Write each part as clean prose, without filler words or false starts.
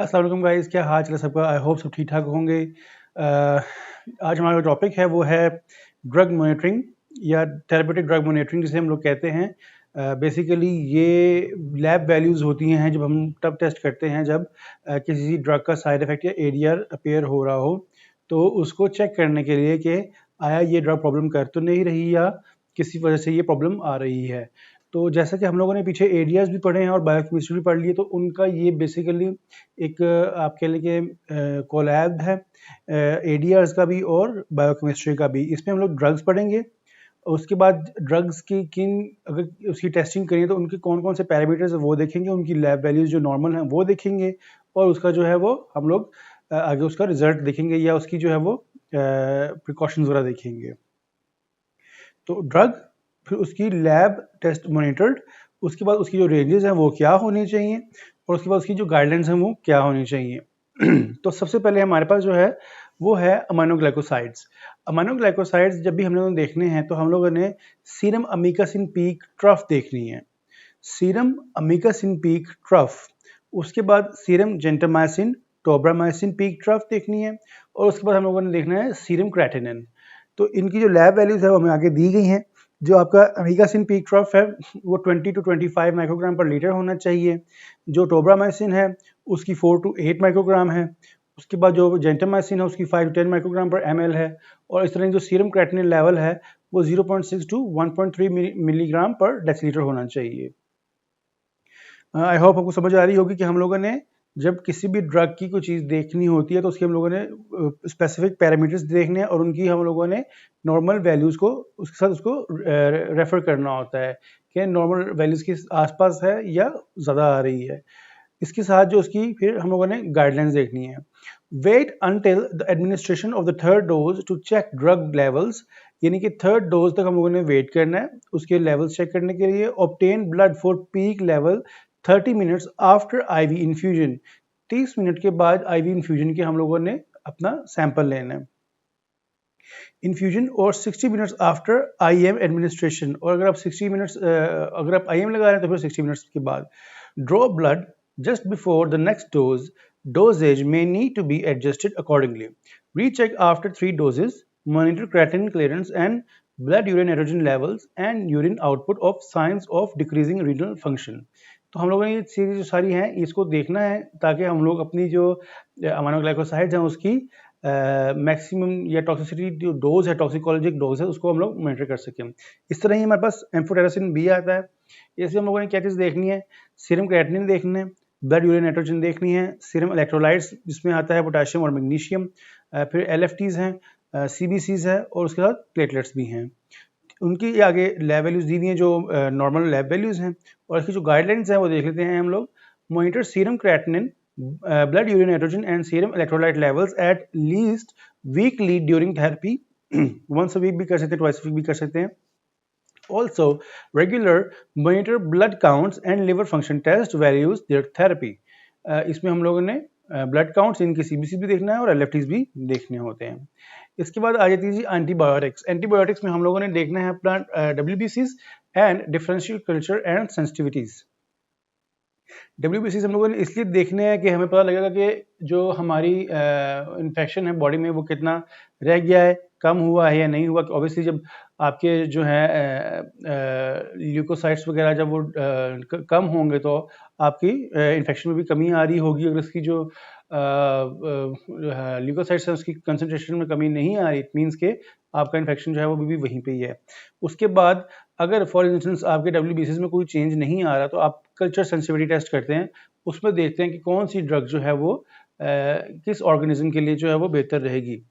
अस्सलाम वालेकुम गाइस, क्या हाल चाल है सबका। आई होप सब ठीक ठाक होंगे। आज हमारा जो टॉपिक है वो है ड्रग मॉनिटरिंग या थेरेपेटिक ड्रग मॉनिटरिंग जिसे हम लोग कहते हैं। बेसिकली ये लैब वैल्यूज़ होती हैं जब हम तब टेस्ट करते हैं जब किसी ड्रग का साइड इफ़ेक्ट या एडीआर अपीयर हो रहा हो, तो उसको चेक करने के लिए कि आया ये ड्रग प्रॉब्लम कर तो नहीं रही या किसी वजह से ये प्रॉब्लम आ रही है। तो जैसा कि हम लोगों ने पीछे एडीआर्स भी पढ़े हैं और बायोकेमिस्ट्री भी पढ़ ली है, तो उनका ये बेसिकली एक आप कह लें कि कोलैब है एडीआर्स का भी और बायोकेमिस्ट्री का भी। इसमें हम लोग ड्रग्स पढ़ेंगे, उसके बाद ड्रग्स की किन अगर उसकी टेस्टिंग करें तो उनके कौन कौन से पैरामीटर्स वो देखेंगे, उनकी लैब वैल्यूज़ जो नॉर्मल हैं वो देखेंगे, और उसका जो है वो हम लोग आगे उसका रिजल्ट देखेंगे या उसकी जो है वो प्रिकॉशंस वगैरह देखेंगे। तो ड्रग, फिर उसकी लैब टेस्ट मॉनिटर्ड, उसके बाद उसकी जो रेंजेस हैं वो क्या होनी चाहिए, और उसके बाद उसकी जो गाइडलाइंस हैं वो क्या होनी चाहिए। तो सबसे पहले हमारे पास जो है वो है अमाइनोग्लाइकोसाइड्स। अमाइनोग्लाइकोसाइड्स जब भी हम लोगों ने देखने हैं तो हम लोगों ने सीरम अमीकासिन पीक ट्रफ देखनी है, सीरम अमीकासिन पीक ट्रफ। उसके बाद serum gentamicin tobramycin peak trough देखनी है, और उसके बाद हम लोगों ने देखना है सीरम क्रेटिनिन। तो इनकी जो लैब वैल्यूज है वो हमें आगे दी गई हैं। जो आपका अमीकासिन पीक ट्रफ है वो 20 to 25 माइक्रोग्राम पर लीटर होना चाहिए। जो टोब्रामाइसिन है उसकी 4 to 8 माइक्रोग्राम है। उसके बाद जो जेंटामाइसिन है उसकी 5 to 10 माइक्रोग्राम पर ml है, और इस तरह जो सीरम क्रेटिनिन लेवल है वो 0.6 to 1.3 मिलीग्राम पर डेसीलीटर होना चाहिए। आई होप आपको समझ आ रही होगी कि हम लोगों ने जब किसी भी ड्रग की कोई चीज़ देखनी होती है तो उसके हम लोगों ने स्पेसिफिक पैरामीटर्स देखने हैं, और उनकी हम लोगों ने नॉर्मल वैल्यूज़ को उसके साथ उसको रेफर करना होता है कि नॉर्मल वैल्यूज़ के आसपास है या ज़्यादा आ रही है। इसके साथ जो उसकी फिर हम लोगों ने गाइडलाइंस देखनी है। Wait until the administration of the third dose to check drug levels, यानी कि थर्ड डोज तक हम लोगों ने वेट करना है उसके लेवल्स चेक करने के लिए। Obtain blood for peak level 30 minutes after IV infusion, 30 minute के बाद आईवी इन्फ्यूजन के हम लोगों ने अपना सैंपल लेना है। इन्फ्यूजन और 60 मिनट्स आफ्टर आईएम एडमिनिस्ट्रेशन, और अगर आप 60 मिनट्स अगर आप आईएम लगा रहे हैं तो फिर 60 मिनट्स के बाद। Draw blood just before the next dose. Dosage may need to be adjusted accordingly. Recheck after 3 doses. Monitor creatinine clearance and blood urine nitrogen levels and urine output of signs of decreasing renal function. तो हम लोगों ने ये चीज़ें जो सारी हैं इसको देखना है ताकि हम लोग अपनी जो अमाइनोग्लाइकोसाइड्स हैं उसकी मैक्सिमम या टॉक्सिसिटी जो डोज है, टॉक्सिकोलॉजिक डोज है, उसको हम लोग मॉनिटर कर सकें। इस तरह ही हमारे पास एम्फोटेरासिन बी आता है। इससे हम लोगों ने क्या चीज़ देखनी है, सीरम क्रेटिनिन देखना है, ब्लड यूरिन नाइट्रोजन देखनी है, सीरम इलेक्ट्रोलाइट्स जिसमें आता है पोटेशियम और मैग्नीशियम, फिर एलएफटीज हैं, सीबीसीज है, और उसके बाद प्लेटलेट्स भी हैं। उनकी आगे लैब वैल्यूज दी हुई हैं जो नॉर्मल लैब वैल्यूज हैं, और इसकी जो गाइडलाइंस हैं वो देख लेते हैं हम लोग। Monitor serum creatinine, blood urine nitrogen and serum electrolyte levels at least weekly during therapy. Once a week भी कर सकते हैं, ट्वाइस वीक भी कर सकते हैं। Also, regular monitor blood counts and liver function test values their therapy. इसमें हम लोगों ने ब्लड काउंट्स, इनकी सीबीसी भी देखना है और एलएफटीज भी देखने होते हैं। इसके बाद आ जाती है जी एंटीबायोटिक्स। एंटीबायोटिक्स में हम लोगों ने देखना है अपना डब्ल्यूबीसीज and differential culture and sensitivities. डब्ल्यूबीसीज हम लोगों ने इसलिए देखने हैं कि हमें पता लगेगा कि जो हमारी इन्फेक्शन है बॉडी में वो कितना रह गया है, कम हुआ है या नहीं हुआ। ऑब्वियसली जब आपके जो है ल्यूकोसाइट्स वगैरह जब वो कम होंगे तो आपकी इन्फेक्शन में भी कमी आ रही होगी। अगर इसकी जो ल्यूकोसाइट्स है उसकी कंसंट्रेशन में कमी नहीं आ रही, इट मीन्स के आपका इन्फेक्शन जो है वो भी वहीं पे ही है। उसके बाद अगर फॉर इंस्टेंस आपके डब्ल्यूबीसीज में कोई चेंज नहीं आ रहा तो आप कल्चर सेंसिटिविटी टेस्ट करते हैं, उसमें देखते हैं कि कौन सी ड्रग जो है वो किस ऑर्गेनिज्म के लिए जो है वो बेहतर रहेगी।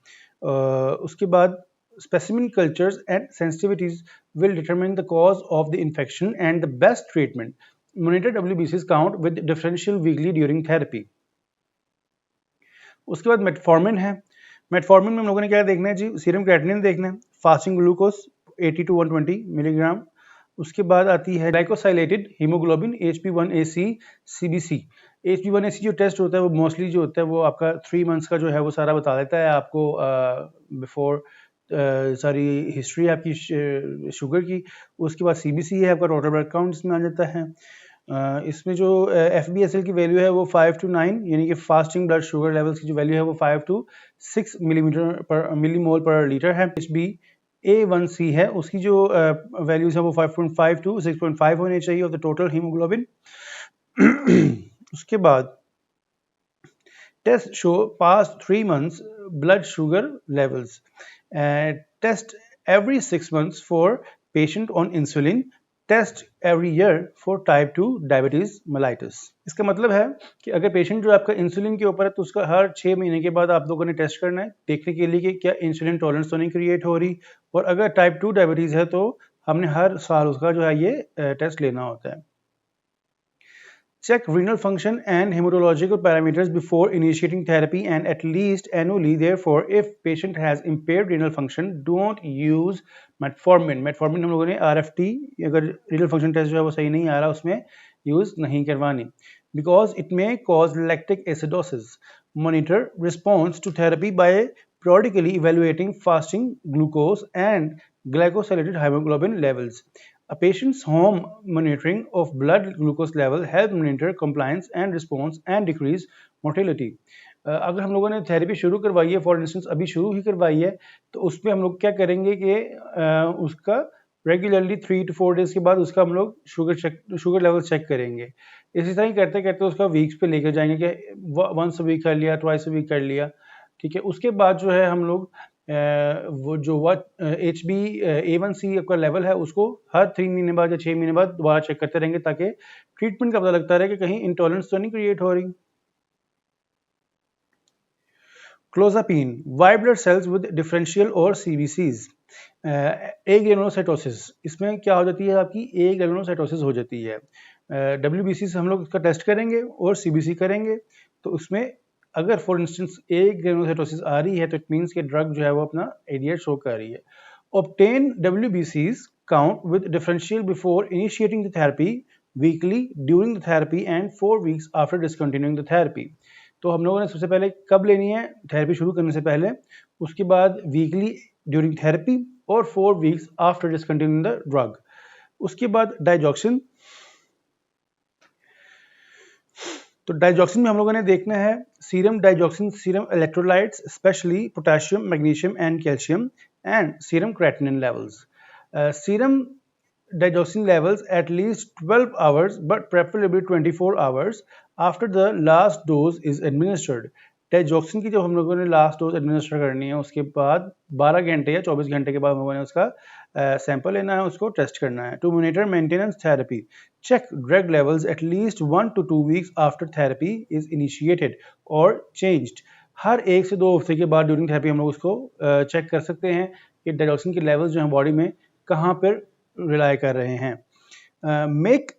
उसके बाद specimen cultures and sensitivities will determine the cause of the infection and the best treatment. Monitor WBC's count with differential weekly during therapy. उसके बाद मेटफॉर्मिन है। मेटफॉर्मिन में हम लोगों ने क्या देखना है जी, सीरम क्रेटिनिन देखना है, फास्टिंग ग्लूकोज 80 to 120 मिलीग्राम। उसके बाद आती है glycosylated haemoglobin HP1AC CBC। HP1AC जो टेस्ट होता है वो मोस्टली जो होता है वो आपका 3 मंथ्स का जो है वो सारा बता देता है आपको बिफोर सारी हिस्ट्री आपकी शुगर की। उसके बाद CBC है आपका टोटल ब्लड काउंट इसमें आ जाता है। इसमें जो FBSL की वैल्यू है वो 5 to 9, यानी कि फास्टिंग ब्लड शुगर लेवल्स की जो वैल्यू है वो 5 to 6 मिलीमोल पर लीटर है। HbA1c है, उसकी जो वैल्यूज है वो 5.5 to 6.5 होने चाहिए ऑफ द टोटल हीमोग्लोबिन। उसके बाद test show past 3 months blood sugar levels. Test every 6 months for patient on insulin. Test every year for type 2 diabetes mellitus. इसका मतलब है कि अगर पेशेंट जो आपका इंसुलिन के ऊपर है तो उसका हर 6 महीने के बाद आप लोगों ने टेस्ट करना है, देखने के लिए कि क्या इंसुलिन टॉलरेंस तो नहीं क्रिएट हो रही, और अगर टाइप 2 डायबिटीज है तो हमने हर साल उसका जो है ये टेस्ट लेना होता है। Check renal function and hematological parameters before initiating therapy and at least annually. Therefore, if patient has impaired renal function, don't use metformin. Metformin हम लोगों ने RFT, अगर renal function test जो है वो सही नहीं आ रहा उसमें use नहीं करवानी, because it may cause lactic acidosis. Monitor response to therapy by periodically evaluating fasting glucose and glycosylated hemoglobin levels. A patient's home monitoring of blood glucose level help monitor compliance and response and decrease mortality. अगर हम लोगों ने therapy शुरू करवाई है, for instance अभी शुरू ही करवाई है, तो उसमें हम लोग क्या करेंगे कि उसका रेगुलरली 3 to 4 डेज के बाद उसका हम लोग शुगर लेवल चेक करेंगे। इसी तरह ही करते करते उसका वीक्स पे लेकर जाएंगे कि वंस वीक कर लिया, ट्वाइस वीक कर लिया, ठीक है। उसके बाद जो है हम लोग वो जो HbA1c का लेवल है उसको हर 3 महीने बाद या 6 महीने बाद दोबारा चेक करते रहेंगे, ताकि ट्रीटमेंट का पता लगता रहे कि कहीं इंटॉलरेंस तो नहीं क्रिएट हो रही। Clozapine, white blood cells with differential और CBCs, एग्रेनुलोसाइटोसिस, इसमें क्या हो जाती है आपकी एग्रेनुलोसाइटोसिस हो जाती है। WBC से हम लोग इसका टेस्ट करेंगे और CBC करेंगे, तो उसमें अगर फॉर इंस्टेंस एग्रेनुलोसाइटोसिस आ रही है तो इट मींस कि ड्रग जो है वो अपना एरिया शो कर रही है। Obtain WBCs count with differential before initiating the therapy, weekly during the therapy and 4 weeks after discontinuing the therapy. तो हम लोगों ने सबसे पहले कब लेनी है थेरेपी शुरू करने से पहले, उसके बाद वीकली ड्यूरिंग थेरेपी और 4 weeks after discontinuing the drug. उसके बाद डाइजॉक्सिन, तो डाइजॉक्सिन में हम लोगों ने देखना है serum digoxin, serum electrolytes specially potassium, magnesium and calcium, and serum creatinine levels. Serum digoxin levels at least 12 hours but preferably 24 hours after the last dose is administered. Digoxin की जब हम लोगों ने लास्ट डोज एडमिनिस्टर करनी है उसके बाद 12 घंटे या 24 घंटे के बाद हम लोगों ने उसका सैंपल लेना है, उसको टेस्ट करना है। To monitor maintenance therapy, check drug levels at least 1 to 2 weeks after therapy is initiated और चेंज्ड। हर 1 से 2 हफ्ते के बाद ड्यूरिंग थेरेपी हम लोग उसको चेक कर सकते हैं कि डाइजॉक्सिन के लेवल्स जो हैं बॉडी में कहाँ पर रिलाई कर रहे हैं। Make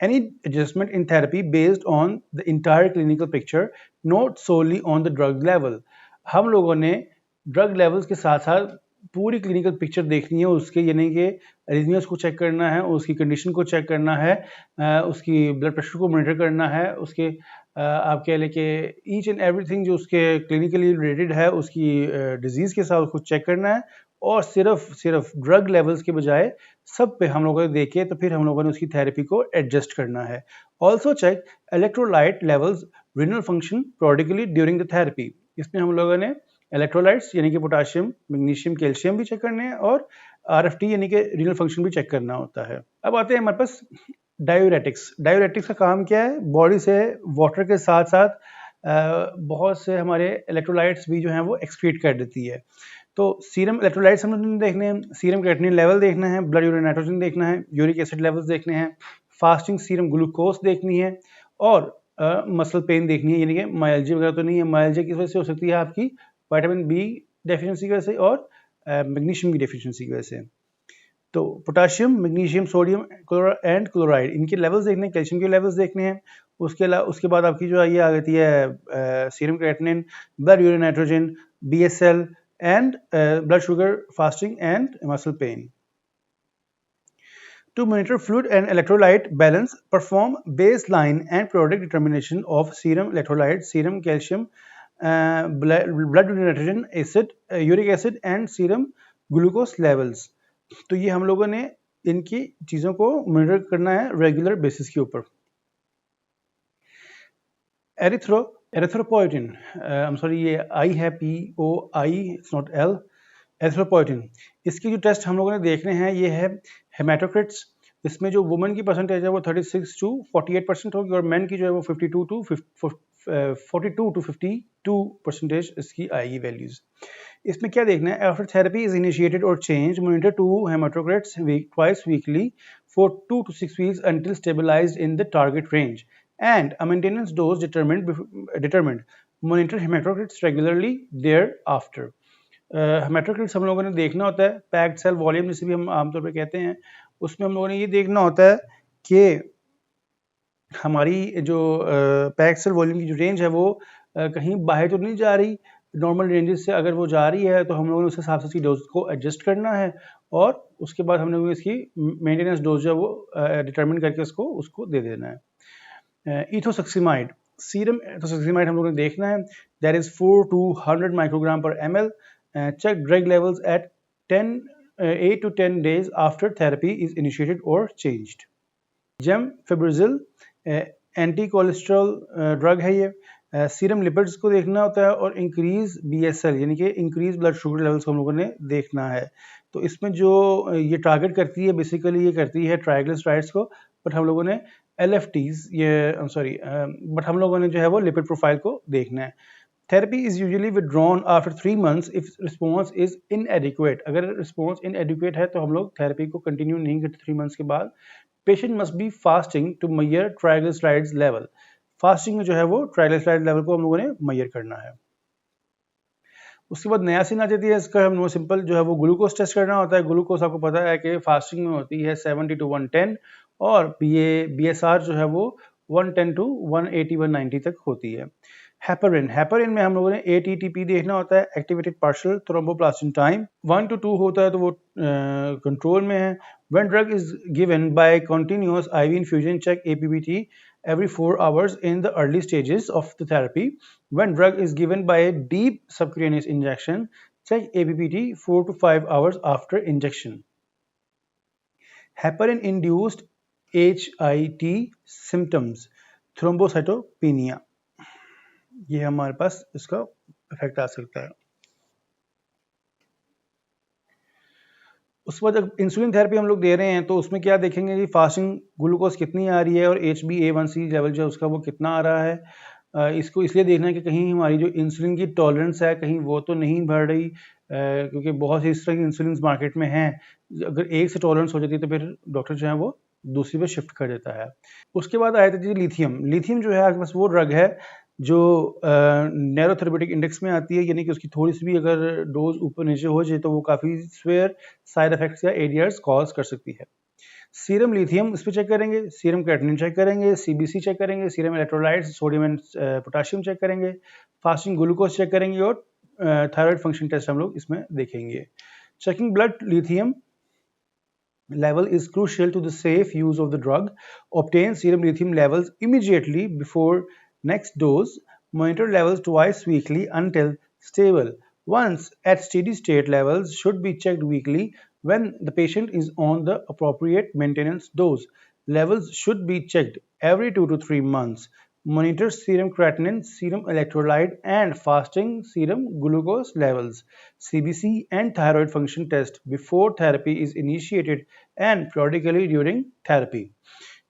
any adjustment in therapy based on the entire clinical picture, not solely on the drug level. हम लोगों ने ड्रग लेवल्स के साथ साथ पूरी क्लिनिकल पिक्चर देखनी है उसके, यानी कि अरिथमियास को चेक करना है, उसकी कंडीशन को चेक करना है, उसकी ब्लड प्रेशर को मॉनिटर करना है, उसके आप कह लें कि ईच एंड एवरीथिंग जो उसके क्लिनिकली रिलेटेड है उसकी डिजीज़ के साथ उसको चेक करना है, और सिर्फ ड्रग लेवल्स के बजाय सब पे हम लोगों ने देखे तो फिर हम लोगों ने उसकी थेरेपी को एडजस्ट करना है। Also check electrolyte levels, renal function periodically during the therapy. इसमें हम लोगों ने इलेक्ट्रोलाइट्स यानी कि पोटाशियम, मैग्नीशियम, कैल्शियम भी चेक करने हैं और RFT यानी कि रिनल फंक्शन भी चेक करना होता है। अब आते हैं हमारे पास डायूरेटिक्स। डायूरेटिक्स का काम क्या है? बॉडी से वाटर के साथ साथ बहुत से हमारे इलेक्ट्रोलाइट्स भी जो हैं वो एक्सक्रीट कर देती है। तो सीरम इलेक्ट्रोलाइट्स हम देखने हैं, सीरम क्रेटिनिन लेवल देखना है, ब्लड यूरिन नाइट्रोजन देखना है, यूरिक एसिड लेवल्स देखने हैं, फास्टिंग सीरम ग्लूकोज देखनी है, और मसल पेन देखनी है, यानी कि मायल्जिया वगैरह तो नहीं है। मायल्जिया किस वजह से हो सकती है? आपकी विटामिन बी डेफिशिएंसी की वजह से और मैग्नीशियम की डेफिशिएंसी की वजह से। तो potassium, magnesium, sodium and chloride, इनके लेवल्स देखने हैं, कैल्शियम के लेवल्स देखने हैं। उसके बाद आपकी जो ये आ जाती है serum creatinine, blood urine nitrogen, BSL and blood sugar, fasting and muscle pain. To monitor fluid and electrolyte balance, perform baseline and periodic determination of serum electrolytes, serum calcium, blood nitrogen acid, uric acid and serum glucose levels. तो ये हम लोगों ने इनकी चीज़ों को monitor करना है रेगुलर बेसिस के ऊपर। एरिथ्रोपोइटिन, आई एम सॉरी, ये आई है, POI, it's not L। Erythropoietin, इसकी जो टेस्ट हम लोगों ने देखने हैं ये है हेमाटोक्रिट्स। इसमें जो वुमेन की परसेंटेज है वो 36 to 48% होगी और मेन की जो है वो 42 to 52% इसकी आएगी वैल्यूज। इसमें क्या देखना है, आफ्टर थेरेपी इज इनिशिएटेड और change, monitor two hematocrits twice weekly for 2 to 6 weeks until stabilized in the target range and a maintenance dose determined. Monitor hematocrits regularly thereafter. हेमाटोक्रिट्स हम लोगों ने देखना होता है, पैक्ड सेल वॉल्यूम जिसे भी हम आमतौर पे कहते हैं, उसमें हम लोगों ने ये देखना होता है कि हमारी जो पैक्ड सेल वॉल्यूम की जो रेंज है वो कहीं बाहर तो नहीं जा रही नॉर्मल रेंजेस से। अगर वो जा रही है तो हम लोगों ने उस हिसाब से इसकी डोज को एडजस्ट करना है और उसके बाद हम लोगों ने इसकी मेंटेनेंस डोज जो है वो डिटरमिन करके उसको दे देना है। इथोसक्सीमाइड, सीरम इथोसक्सीमाइड हम लोगों ने देखना है, that is 4 to 100 microgram per ml। check drug levels at 8 to 10 days after therapy is initiated or changed. Gemfibrozil, anti cholesterol drug है ये। सीरम लिपिड्स को देखना होता है और इंक्रीज BSL यानी कि इंक्रीज ब्लड शुगर लेवल्स को हम लोगों ने देखना है। तो इसमें जो ये टारगेट करती है बेसिकली ये करती है ट्राइग्लिसराइड्स को, बट हम लोगों ने LFTs बट हम लोगों ने जो है वो लिपिड प्रोफाइल को देखना है। Therapy is usually withdrawn after 3 months if response is inadequate. अगर response inadequate है तो हम लोग therapy को continue नहीं करते 3 months के बाद। Patient must be fasting to measure triglycerides level. Fasting में जो है वो triglyceride level को हम लोगों ने measure करना है। उसके बाद नियासिन आ जाती है, इसका हम सिंपल जो है वो ग्लूकोज टेस्ट करना होता है। ग्लूकोज आपको पता है कि फास्टिंग में होती है 70 to 110 और BSR जो है वो 110 to 180 190 तक होती है। हेपरिन में हम लोगों ने ATTP देखना होता है, activated partial thromboplastin time 1 to 2 होता है तो वो कंट्रोल में है। When drug is given by continuous IV infusion, check APBT every 4 hours in the early stages of the therapy. When drug is given by a deep subcutaneous injection, check APBT 4 to 5 hours after injection. Heparin induced HIT symptoms, thrombocytopenia, ये हमारे पास इसका effect आ सकता है। उसके बाद जब insulin therapy हम लोग दे रहे हैं तो उसमें क्या देखेंगे कि फास्टिंग ग्लूकोज कितनी आ रही है और HbA1c लेवल जो है उसका वो कितना आ रहा है। इसको इसलिए देखना है कि कहीं हमारी जो इंसुलिन की टॉलरेंस है कहीं वो तो नहीं बढ़ रही, क्योंकि बहुत सी इस तरह की इंसुलिन मार्केट में हैं, अगर एक से टॉलरेंस हो जाती है तो फिर डॉक्टर जो है वो दूसरी पे शिफ्ट कर देता है। उसके बाद आया था जी लिथियम जो है आपके पास वो ड्रग है जो नैरो थेरेप्यूटिक इंडेक्स में आती है, यानी कि उसकी थोड़ी सी भी अगर डोज ऊपर नीचे हो जाए तो वो काफ़ी स्वेयर साइड इफेक्ट्स या ADRs कॉज कर सकती है। सीरम लिथियम इस पर चेक करेंगे, सीरम क्रेटिनिन चेक करेंगे, CBC चेक करेंगे, serum electrolytes sodium and potassium check करेंगे, फास्टिंग ग्लूकोज चेक करेंगे और थायराइड फंक्शन टेस्ट हम लोग इसमें देखेंगे। Checking blood lithium level is crucial to the safe use of the drug. Obtain serum lithium levels immediately before next dose. Monitor levels twice weekly until stable. Once at steady state, levels should be checked weekly when the patient is on the appropriate maintenance dose. Levels should be checked every 2 to 3 months. Monitor serum creatinine, serum electrolyte and fasting serum glucose levels. CBC and thyroid function test before therapy is initiated and periodically during therapy.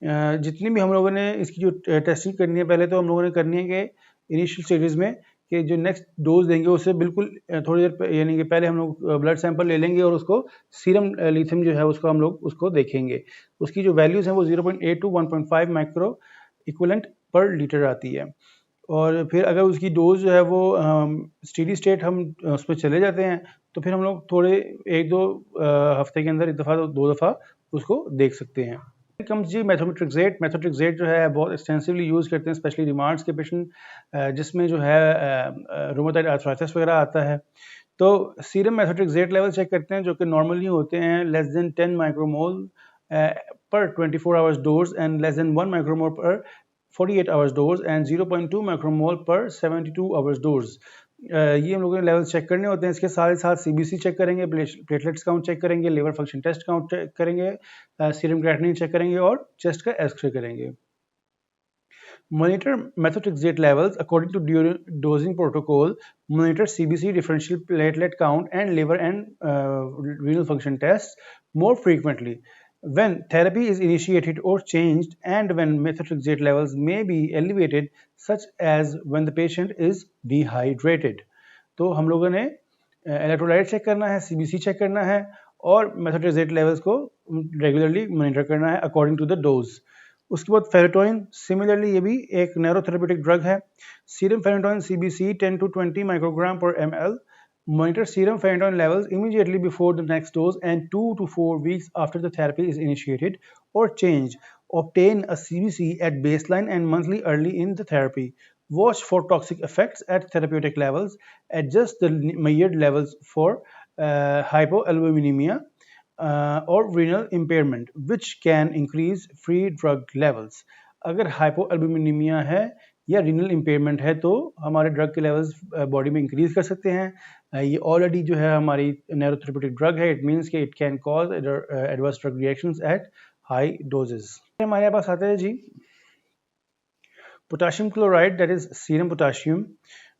जितनी भी हम लोगों ने इसकी जो testing करनी है पहले तो हम लोगों ने करनी है कि इनिशियल स्टेजेस में कि जो नेक्स्ट डोज देंगे उससे बिल्कुल थोड़ी देर यानी कि पहले हम लोग ब्लड सैंपल ले लेंगे और उसको सीरम लिथियम जो है उसको हम लोग उसको देखेंगे। उसकी जो वैल्यूज़ हैं वो 0.8 to 1.5 micro equivalent per litre आती है। और फिर अगर उसकी डोज जो है वो स्टेडी स्टेट हम उस पर चले जाते हैं तो फिर हम लोग थोड़े 1-2 हफ्ते के अंदर एक दफ़ा 2 दफ़ा उसको देख सकते हैं। कम्स जी मेथोट्रिक्सेट जो है बहुत एक्सटेंसिवली यूज़ करते हैं स्पेशली रिमांड्स के पेशेंट जिसमें जो है रोमेटॉइड आर्थराइटिस वगैरह आता है। तो सीरम मेथोट्रिक्सेट लेवल चेक करते हैं जो कि नॉर्मली होते हैं लेस देन 10 माइक्रोमोल पर 24 hours dose and less than 1 micromole पर 48 आवर्स डोज एंड 0.2 माइक्रोमोल पर 72 आवर्स डोज। ये हम लोगों ने लेवल्स चेक करने होते हैं। इसके साथ ही साथ सीबीसी चेक करेंगे, प्लेटलेट्स काउंट चेक करेंगे, liver function test count check करेंगे, सीरम क्रिएटिनिन चेक करेंगे और चेस्ट का एक्सरे करेंगे। Monitor methotrexate levels according to dosing protocol. Monitor CBC, differential platelet count, and liver and renal function tests more frequently. When therapy is initiated or changed, and when methotrexate levels may be elevated, such as when the patient is dehydrated. तो हम लोगों ने electrolyte check करना है, CBC check करना है और methotrexate levels को रेगुलरली मॉनिटर करना है अकॉर्डिंग टू द डोज। उसके बाद फेरेटोइन, सिमिलरली ये भी एक नैरोथेरेप्यूटिक ड्रग है। Serum फेरेटोइन CBC 10 to 20 microgram per ml. Monitor serum ferritin levels immediately before the next dose and 2 to 4 weeks after the therapy is initiated or changed. Obtain a CBC at baseline and monthly early in the therapy. Watch for toxic effects at therapeutic levels. Adjust the measured levels for hypoalbuminemia or renal impairment, which can increase free drug levels. अगर हाइपोअल्बुमिनीमिया है या renal impairment है तो हमारे drug के levels body में increase कर सकते हैं। ये ऑलरेडी जो है हमारी नैरोथेरेप्यूटिक ड्रग है, इट मीन्स कि it can cause adverse drug reactions at high doses. हमारे पास आते हैं जी potassium chloride, that is serum potassium.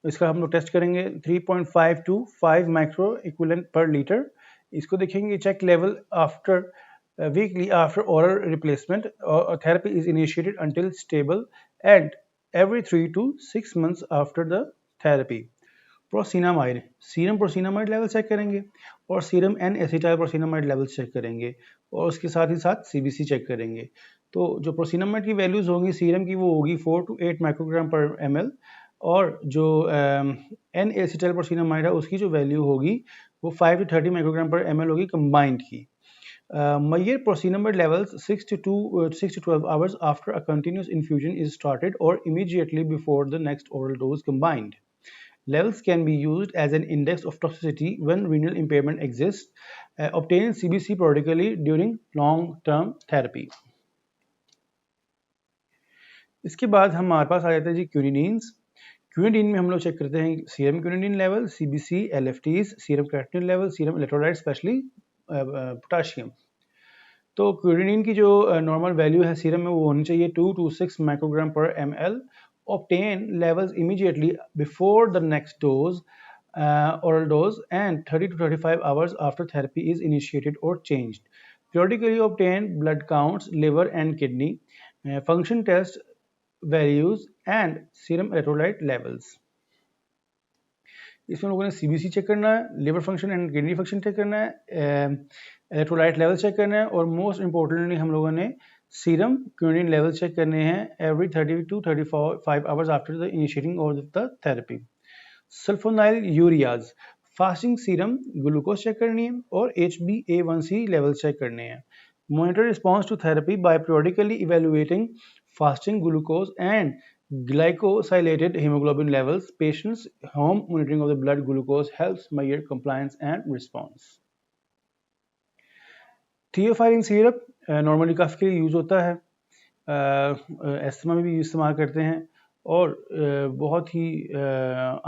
इसका हम लोग टेस्ट करेंगे 3.5 to 5 micro equivalent per litre. इसको देखेंगे check level after weekly after oral replacement or therapy is initiated until stable and every 3 to 6 months after the therapy. Procainamide, serum procainamide level check करेंगे और serum N acetyl procainamide level check करेंगे और उसके साथ ही साथ CBC check करेंगे। तो जो प्रोसिनामाइड की वैल्यूज होंगी सीरम की वो होगी 4 to 8 माइक्रोग्राम पर ml और जो एन एसिटाइल प्रोसिनामाइड है उसकी जो वैल्यू होगी वो 5 to 30 माइक्रोग्राम पर ml होगी कंबाइंड की। Measure prosinamide levels 6 to 12 hours after a continuous infusion is started or immediately before the next oral dose combined. Levels can be used as an index of toxicity when renal impairment exists. Obtain CBC periodically during long-term therapy. इसके बाद हमारे पास आ जाता है जी क्यूनिडीन्स। Quinidine में हम लोग check करते हैं serum quinidine level, CBC, LFTs, serum creatinine level, serum electrolyte especially potassium. तो क्यूनिडीन की जो नॉर्मल वैल्यू है सीरम में वो होनी चाहिए 2 to 6 microgram per ml. Obtain levels immediately before the next dose, oral dose, and 30 to 35 hours after therapy is initiated or changed. Periodically obtain blood counts, liver and kidney function test values and serum electrolyte levels. इसमें लोगों ने CBC check करना है, liver function and kidney function check करना है, electrolyte level check करना है और मोस्ट इंपॉर्टेंटली हम लोगों ने सीरम क्यूनिडीन लेवल चेक करने हैं every 30 to 35 hours after the initiating of the therapy. Sulfonylureas, fasting serum glucose check करनी है और HbA1c लेवल चेक करने हैं। Monitor response to therapy by periodically evaluating fasting glucose and glycosylated hemoglobin levels. Patients' home monitoring of the blood glucose helps measure compliance and response. Theophylline syrup normally cough के लिए use होता है, asthma में भी इस्तेमाल करते हैं और बहुत ही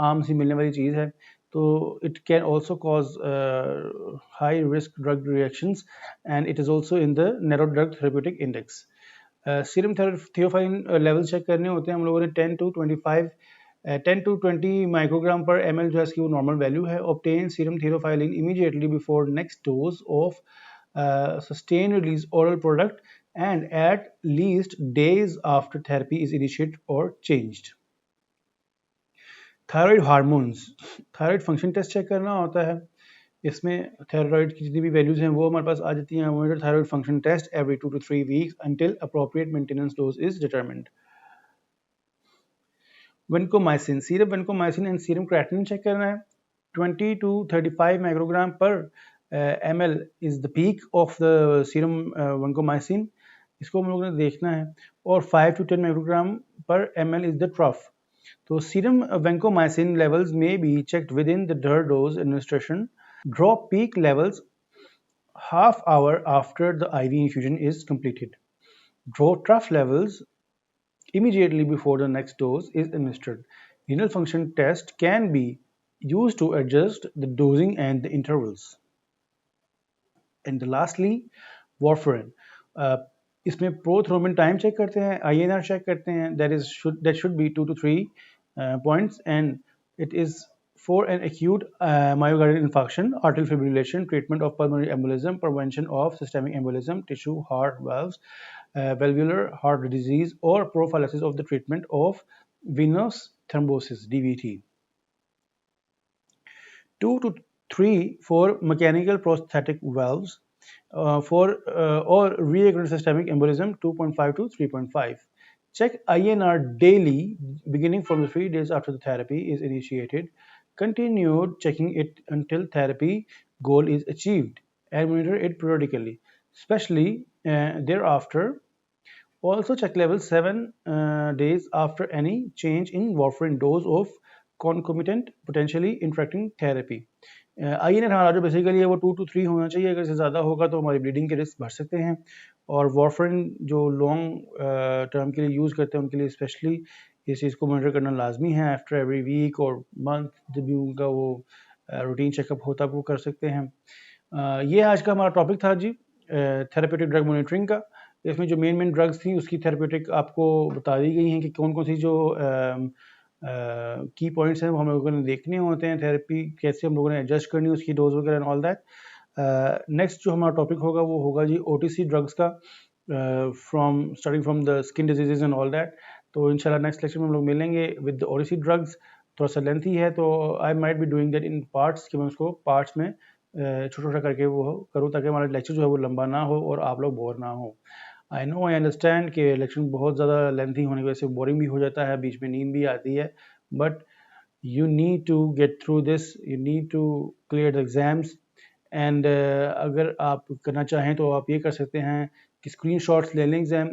आम सी मिलने वाली चीज़ है। तो it can also cause high risk drug reactions and it is also in the narrow drug therapeutic index. Serum theophylline level check करने होते हैं हम लोगों ने 10 to 20 माइक्रोग्राम पर ml जो है इसकी वो नॉर्मल वैल्यू है। Obtain serum theophylline immediately before next dose of sustained release oral product and at least days after therapy is initiated or changed. Thyroid hormones, thyroid function test check करना होता है। इसमें thyroid की जितनी भी values हैं वो हमारे पास आ जाती हैं। Monitor thyroid function test every 2 to 3 weeks until appropriate maintenance dose is determined. Vancomycin, serum vancomycin and serum creatinine check करना है। 20 to 35 microgram per ml is the peak of the serum vancomycin, इसको हम लोगों ने देखना है और 5 to 10 microgram per ml is the trough. तो serum vancomycin levels may be checked within the third dose administration. Drop peak levels half hour after the IV infusion is completed. Draw trough levels immediately before the next dose is administered. Renal function test can be used to adjust the dosing and the intervals. And lastly, warfarin. इसमें prothrombin time check करते हैं, INR check करते हैं, that should be 2 to 3 points, and it is for an acute myocardial infarction, arterial fibrillation, treatment of pulmonary embolism, prevention of systemic embolism, tissue, heart valves, valvular heart disease, or prophylaxis of the treatment of venous thrombosis, DVT. 2 to 3 for mechanical prosthetic valves, or recurrent systemic embolism, 2.5 to 3.5. Check INR daily, beginning from the 3 days after the therapy is initiated. Continued checking it until therapy goal is achieved, and monitor it periodically, especially thereafter. Also check level 7 days after any change in warfarin dose of concomitant potentially interacting therapy. INR हमारा जो basically है वो 2 to 3 होना चाहिए, अगर इससे ज़्यादा होगा तो हमारी ब्लीडिंग के रिस्क बढ़ सकते हैं, और वारफरिन जो लॉन्ग टर्म के लिए यूज़ करते हैं उनके लिए स्पेशली इस चीज़ को मॉनिटर करना लाजमी है। आफ्टर एवरी वीक और मंथ जब भी उनका वो रूटीन चेकअप होता है वो कर सकते हैं। ये आज का हमारा टॉपिक था जी, थेरेपेटिक ड्रग मॉनिटरिंग का। इसमें जो मेन ड्रग्स थी उसकी थेरेपेटिक आपको बता दी गई हैं कि कौन कौन सी जो की पॉइंट्स हैं वो हम लोगों ने देखने होते हैं, थेरेपी कैसे हम लोगों ने एडजस्ट करनी है, उसकी डोज वगैरह एंड ऑल दैट। नेक्स्ट जो हमारा टॉपिक होगा वो होगा जी OTC ड्रग्स का, starting from the skin diseases and all that. तो इंशाल्लाह नेक्स्ट लेक्चर में हम लोग मिलेंगे विद द OTC ड्रग्स। थोड़ा सा लेंथी है तो I might be doing that in parts, कि मैं उसको पार्ट्स में छोटा छोटा करके वो करूँ ताकि हमारा लेक्चर जो है वो लंबा ना हो और आप लोग बोर ना हो। आई नो, आई अंडरस्टैंड कि लेक्चर बहुत ज़्यादा लेंथी होने की वजह से बोरिंग भी हो जाता है, बीच में नींद भी आती है, but you need to get through this, you need to clear the exams, and अगर आप करना चाहें तो आप ये कर सकते हैं कि स्क्रीनशॉट्स ले लें एग्ज़ाम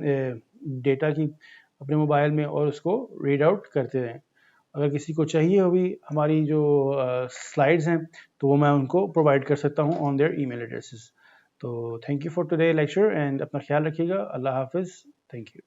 डेटा की अपने मोबाइल में और उसको रीड आउट करते रहें। अगर किसी को चाहिए होगी हमारी जो स्लाइड्स हैं तो वो मैं उनको प्रोवाइड कर सकता हूँ ऑन देयर ईमेल एड्रेसेस। तो thank you for today lecture, and अपना ख्याल रखिएगा। अल्लाह हाफिज़, थैंक यू।